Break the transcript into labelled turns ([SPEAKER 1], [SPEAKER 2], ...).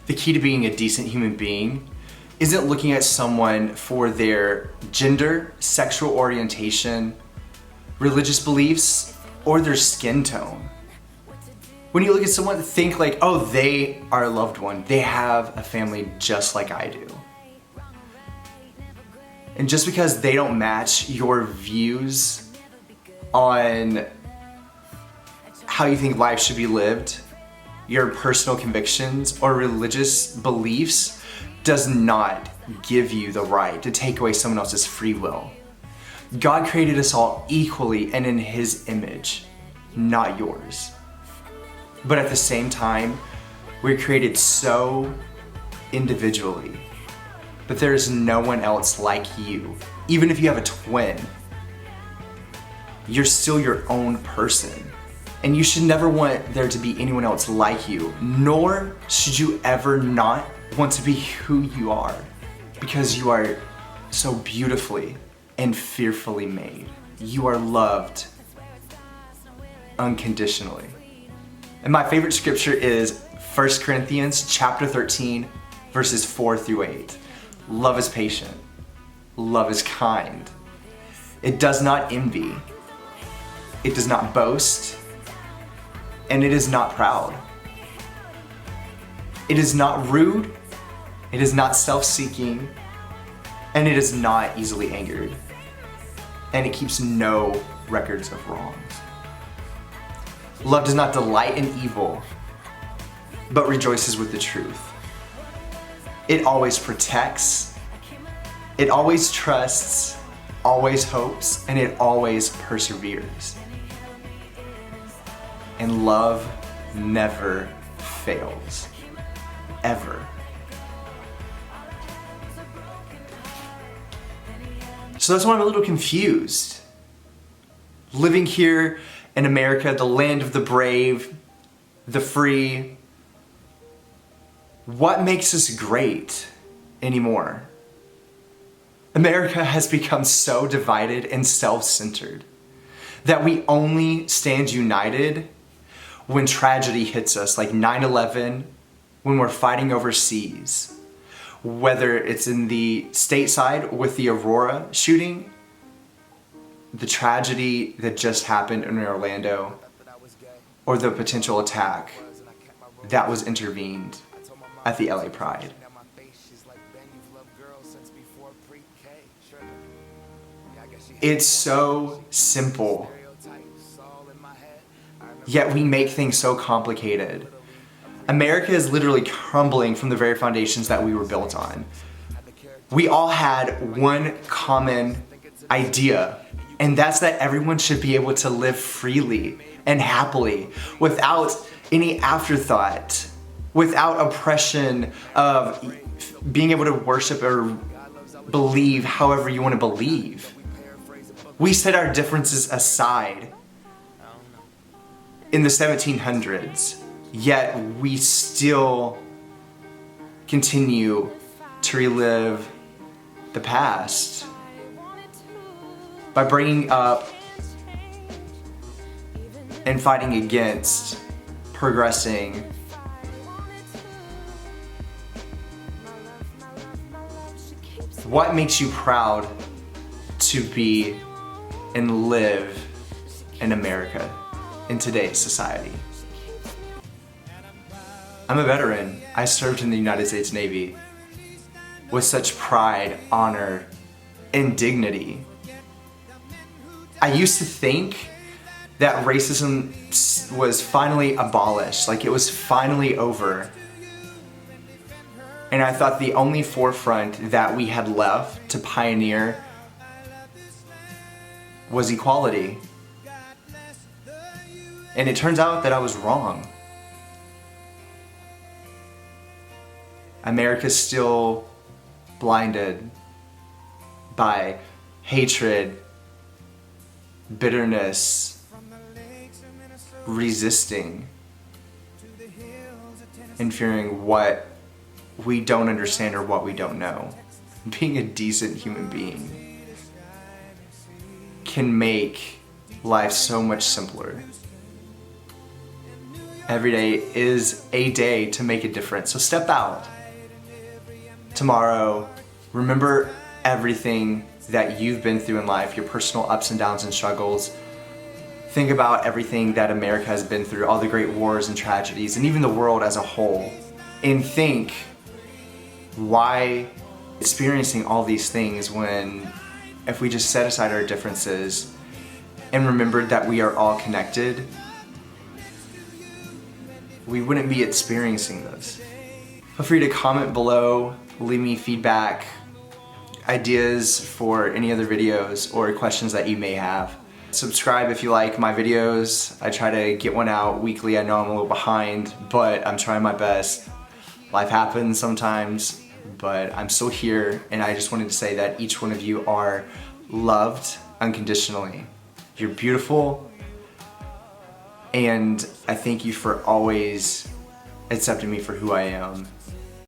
[SPEAKER 1] The key to being a decent human being isn't looking at someone for their gender, sexual orientation, religious beliefs, or their skin tone. When you look at someone, think like, oh, they are a loved one. They have a family just like I do. And just because they don't match your views on how you think life should be lived, your personal convictions or religious beliefs, does not give you the right to take away someone else's free will. God created us all equally and in His image, not yours. But at the same time, we're created so individually. But there is no one else like you. Even if you have a twin, you're still your own person. And you should never want there to be anyone else like you, nor should you ever not want to be who you are, because you are so beautifully and fearfully made. You are loved unconditionally. And my favorite scripture is 1 Corinthians chapter 13, verses 4 through 8. Love is patient. Love is kind. It does not envy. It does not boast. And it is not proud. It is not rude. It is not self-seeking. And it is not easily angered. And it keeps no records of wrongs. Love does not delight in evil, but rejoices with the truth. It always protects. It always trusts, always hopes, and it always perseveres. And love never fails, ever. So that's why I'm a little confused. Living here in America, the land of the brave, the free, what makes us great anymore? America has become so divided and self-centered that we only stand united when tragedy hits us, like 9/11, when we're fighting overseas. Whether it's in the stateside with the Aurora shooting, the tragedy that just happened in Orlando, or the potential attack that was intervened at the LA Pride. It's so simple, yet we make things so complicated. America is literally crumbling from the very foundations that we were built on. We all had one common idea, and that's that everyone should be able to live freely and happily without any afterthought, without oppression of being able to worship or believe however you want to believe. We set our differences aside in the 1700s, yet we still continue to relive the past by bringing up and fighting against progressing. What makes you proud to be and live in America in today's society? I'm a veteran. I served in the United States Navy with such pride, honor, and dignity. I used to think that racism was finally abolished, like it was finally over. And I thought the only forefront that we had left to pioneer was equality. And it turns out that I was wrong. America's still blinded by hatred, bitterness, resisting, and fearing what we don't understand or what we don't know. Being a decent human being can make life so much simpler. Every day is a day to make a difference. So step out tomorrow. Remember everything that you've been through in life, your personal ups and downs and struggles. Think about everything that America has been through, all the great wars and tragedies, and even the world as a whole. And think, why experiencing all these things when if we just set aside our differences and remembered that we are all connected, we wouldn't be experiencing this. Feel free to comment below, leave me feedback, ideas for any other videos or questions that you may have. Subscribe if you like my videos. I try to get one out weekly. I know I'm a little behind, but I'm trying my best. Life happens sometimes, but I'm still here, and I just wanted to say that each one of you are loved unconditionally. You're beautiful, and I thank you for always accepting me for who I am.